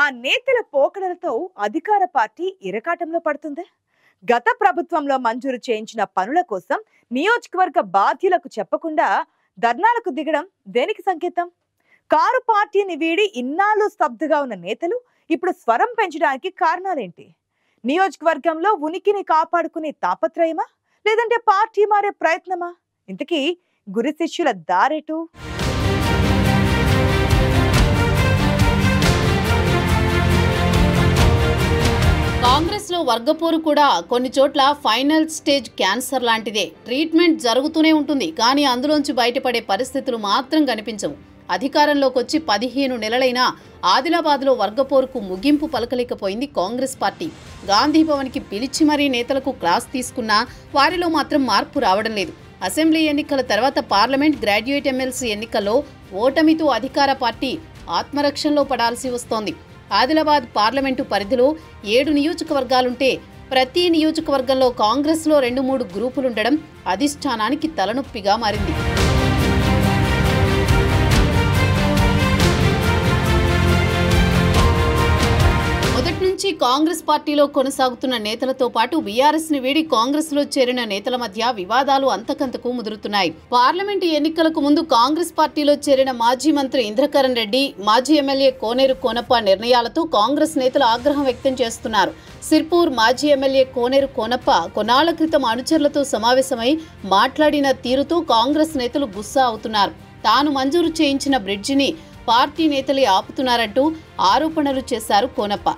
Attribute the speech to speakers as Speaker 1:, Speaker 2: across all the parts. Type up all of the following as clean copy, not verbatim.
Speaker 1: ఆ నేతల పోకడలతో అధికార పార్టీ ఇరకాటంలో పడుతుంది. గత ప్రభుత్వంలో మంజూరు చేయించిన పనుల కోసం నియోజకవర్గ బాధ్యులకు చెప్పకుండా ధర్నాలకు దిగడం దేనికి సంకేతం? కారు పార్టీని వీడి ఇన్నాళ్ళు స్తబ్దుగా ఉన్న నేతలు ఇప్పుడు స్వరం పెంచడానికి కారణాలేంటి? నియోజకవర్గంలో ఉనికిని కాపాడుకునే తాపత్రయమా, లేదంటే పార్టీ మారే ప్రయత్నమా? ఇంతకీ గురు శిష్యుల దారేటు?
Speaker 2: కాంగ్రెస్ లో వర్గపోరు కూడా కొన్ని చోట్ల ఫైనల్ స్టేజ్ క్యాన్సర్ లాంటిదే. ట్రీట్మెంట్ జరుగుతూనే ఉంటుంది, కానీ అందులోంచి బయటపడే పరిస్థితులు మాత్రం కనిపించవు. అధికారంలోకి వచ్చి 15 నెలలైనా ఆదిలాబాద్లో వర్గపోరుకు ముగింపు పలకలేకపోయింది కాంగ్రెస్ పార్టీ. గాంధీ భవన్కి పిలిచి మరీ నేతలకు క్లాస్ తీసుకున్నా వారిలో మాత్రం మార్పు రావడం లేదు. అసెంబ్లీ ఎన్నికల తర్వాత పార్లమెంట్, గ్రాడ్యుయేట్ ఎమ్మెల్సీ ఎన్నికల్లో ఓటమితో అధికార పార్టీ ఆత్మరక్షణలో పడాల్సి వస్తోంది. ఆదిలాబాద్ పార్లమెంటు పరిధిలో 7 నియోజకవర్గాలుంటే ప్రతి నియోజకవర్గంలో కాంగ్రెస్లో 2-3 గ్రూపులుండడం అధిష్టానానికి తలనొప్పిగా మారింది. మొదటి నుంచి కాంగ్రెస్ పార్టీలో కొనసాగుతున్న నేతలతో పాటు బీఆర్ఎస్ ని వీడి కాంగ్రెస్ లో చేరిన నేతల మధ్య వివాదాలు అంతకంతకు ముదురుతున్నాయి. పార్లమెంటు ఎన్నికలకు ముందు కాంగ్రెస్ పార్టీలో చేరిన మాజీ మంత్రి ఇంద్రకరణ్ రెడ్డి, మాజీ ఎమ్మెల్యే కోనేరు కోనప్ప నిర్ణయాలతో కాంగ్రెస్ నేతలు ఆగ్రహం వ్యక్తం చేస్తున్నారు. సిర్పూర్ మాజీ ఎమ్మెల్యే కోనేరు కోనప్ప కొన్నాళ్ల క్రితం అనుచరులతో సమావేశమై మాట్లాడిన తీరుతో కాంగ్రెస్ నేతలు గుస్సా అవుతున్నారు. తాను మంజూరు చేయించిన బ్రిడ్జిని పార్టీ నేతలే ఆపుతున్నారంటూ ఆరోపణలు చేశారు కోనప్ప.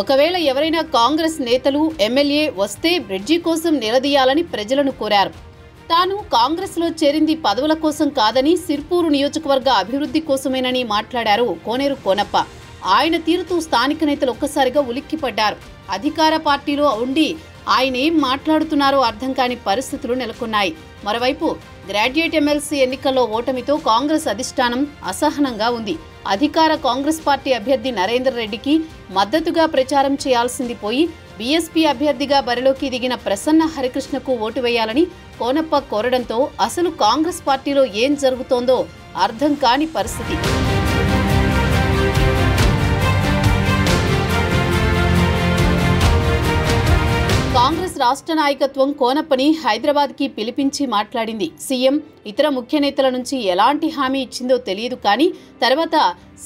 Speaker 2: ఒకవేళ ఎవరైనా కాంగ్రెస్ నేతలు, ఎమ్మెల్యే వస్తే బ్రిడ్జి కోసం నిలదీయాలని ప్రజలను కోరారు. తాను కాంగ్రెస్లో చేరింది పదవుల కోసం కాదని, సిర్పూరు నియోజకవర్గ అభివృద్ధి కోసమేనని మాట్లాడారు కోనేరు కోనప్ప. ఆయన తీరుతూ స్థానిక నేతలు ఒక్కసారిగా ఉలిక్కిపడ్డారు. అధికార పార్టీలో ఉండి ఆయన ఏం మాట్లాడుతున్నారో అర్థం కాని పరిస్థితులు నెలకొన్నాయి. మరోవైపు గ్రాడ్యుయేట్ ఎమ్మెల్సీ ఎన్నికల్లో ఓటమితో కాంగ్రెస్ అధిష్టానం అసహనంగా ఉంది. అధికార కాంగ్రెస్ పార్టీ అభ్యర్థి నరేందర్ రెడ్డికి మద్దతుగా ప్రచారం చేయాల్సింది పోయి బీఎస్పీ అభ్యర్థిగా బరిలోకి దిగిన ప్రసన్న హరికృష్ణకు ఓటు వేయాలని కోనప్ప కోరడంతో అసలు కాంగ్రెస్ పార్టీలో ఏం జరుగుతోందో అర్థం కాని పరిస్థితి. కాంగ్రెస్ రాష్ట్ర నాయకత్వం కోనప్పని హైదరాబాద్కి పిలిపించి మాట్లాడింది. సీఎం, ఇతర ముఖ్య నేతల నుంచి ఎలాంటి హామీ ఇచ్చిందో తెలియదు, కానీ తర్వాత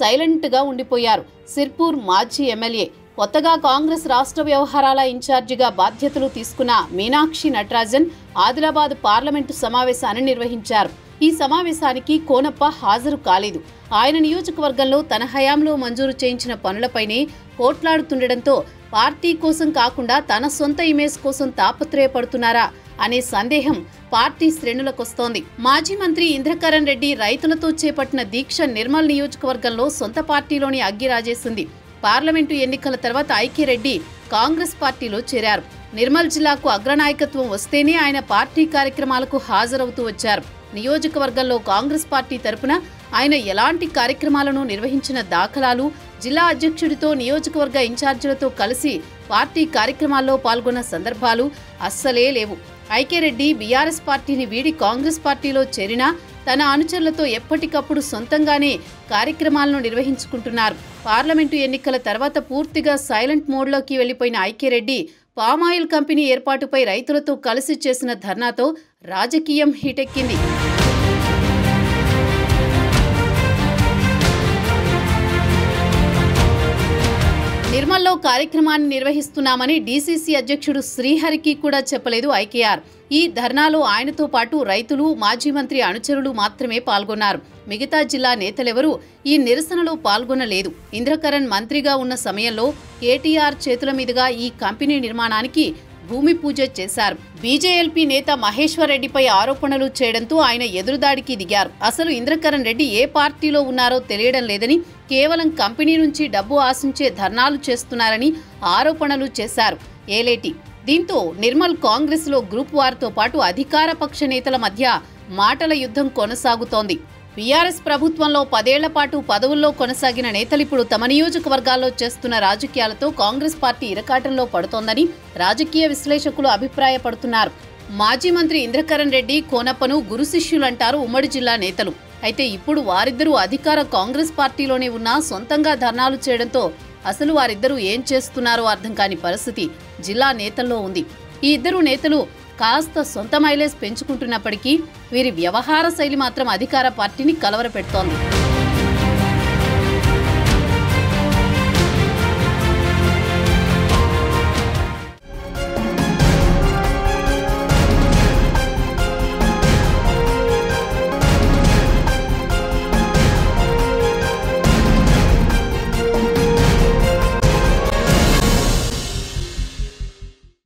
Speaker 2: సైలెంట్గా ఉండిపోయారు. సిర్పూర్ మాజీ ఎమ్మెల్యే, కొత్తగా కాంగ్రెస్ రాష్ట్ర వ్యవహారాల ఇన్ఛార్జిగా బాధ్యతలు తీసుకున్న మీనాక్షి నటరాజన్ ఆదిలాబాద్ పార్లమెంటు సమావేశాన్ని నిర్వహించారు. ఈ సమావేశానికి కోనప్ప హాజరు కాలేదు. ఆయన నియోజకవర్గంలో తన హయాంలో మంజూరు చేయించిన పనులపైనే పోట్లాడుతుండటంతో పార్టీ కోసం కాకుండా తన సొంత ఇమేజ్ కోసం తాపత్రయపడుతున్నారా అనే సందేహం పార్టీ శ్రేణులకొస్తోంది. మాజీ మంత్రి ఇంద్రకరణ్ రెడ్డి రైతులతో చేపట్టిన దీక్ష నిర్మల్ నియోజకవర్గంలో సొంత పార్టీలోని అగ్గి రాజేసింది. పార్లమెంటు ఎన్నికల తర్వాత ఐక్యరెడ్డి కాంగ్రెస్ పార్టీలో చేరారు. నిర్మల్ జిల్లాకు అగ్రనాయకత్వం వస్తేనే ఆయన పార్టీ కార్యక్రమాలకు హాజరవుతూ వచ్చారు. నియోజకవర్గంలో కాంగ్రెస్ పార్టీ తరపున ఆయన ఎలాంటి కార్యక్రమాలను నిర్వహించిన దాఖలాలు, జిల్లా అధ్యక్షుడితో, నియోజకవర్గ ఇన్ఛార్జీలతో కలిసి పార్టీ కార్యక్రమాల్లో పాల్గొన్న సందర్భాలు అస్సలే లేవు. ఐక్యరెడ్డి బీఆర్ఎస్ పార్టీని వీడి కాంగ్రెస్ పార్టీలో చేరినా తన అనుచరులతో ఎప్పటికప్పుడు సొంతంగానే కార్యక్రమాలను నిర్వహించుకుంటున్నారు. పార్లమెంటు ఎన్నికల తర్వాత పూర్తిగా సైలెంట్ మోడ్లోకి వెళ్లిపోయిన ఐక్యరెడ్డి పామాయిల్ కంపెనీ ఏర్పాటుపై రైతులతో కలిసి చేసిన ధర్నాతో రాజకీయం హీటెక్కింది. నిర్మల్లో కార్యక్రమాన్ని నిర్వహిస్తున్నామని డీసీసీ అధ్యక్షుడు శ్రీహరికి కూడా చెప్పలేదు ఐకేఆర్. ఈ ధర్నాలో ఆయనతో పాటు రైతులు, మాజీ మంత్రి అనుచరులు మాత్రమే పాల్గొన్నారు. మిగతా జిల్లా నేతలెవరూ ఈ నిరసనలో పాల్గొనలేదు. ఇంద్రకరణ్ మంత్రిగా ఉన్న సమయంలో కేటీఆర్ చేతుల మీదుగా ఈ కంపెనీ నిర్మాణానికి భూమి పూజ చేశారు. బీజేఎల్పీ నేత మహేశ్వర్ రెడ్డిపై ఆరోపణలు చేయడంతో ఆయన ఎదురుదాడికి దిగారు. అసలు ఇంద్రకరణ్ రెడ్డి ఏ పార్టీలో ఉన్నారో తెలియడం లేదని, కేవలం కంపెనీ నుంచి డబ్బు ఆశించే ధర్నాలు చేస్తున్నారని ఆరోపణలు చేశారు ఏలేటి. దీంతో నిర్మల్ కాంగ్రెస్లో గ్రూప్ వారితో పాటు అధికార పక్ష నేతల మధ్య మాటల యుద్ధం కొనసాగుతోంది. బీఆర్ఎస్ ప్రభుత్వంలో 10 ఏళ్ల పాటు పదవుల్లో కొనసాగిన నేతలిప్పుడు తమ నియోజకవర్గాల్లో చేస్తున్న రాజకీయాలతో కాంగ్రెస్ పార్టీ ఇరకాటంలో పడుతోందని రాజకీయ విశ్లేషకులు అభిప్రాయపడుతున్నారు. మాజీ మంత్రి ఇంద్రకరణ్ రెడ్డి, కోనప్పను గురు శిష్యులంటారు ఉమ్మడి జిల్లా నేతలు. అయితే ఇప్పుడు వారిద్దరూ అధికార కాంగ్రెస్ పార్టీలోనే ఉన్నా సొంతంగా ధర్నాలు చేయడంతో అసలు వారిద్దరూ ఏం చేస్తున్నారో అర్థం కాని పరిస్థితి జిల్లా నేతల్లో ఉంది. ఈ ఇద్దరు నేతలు కాస్త సొంత మైలేజ్ పెంచుకుంటున్నప్పటికీ వీరి వ్యవహార శైలి మాత్రం అధికార పార్టీని కలవరపెడుతోంది.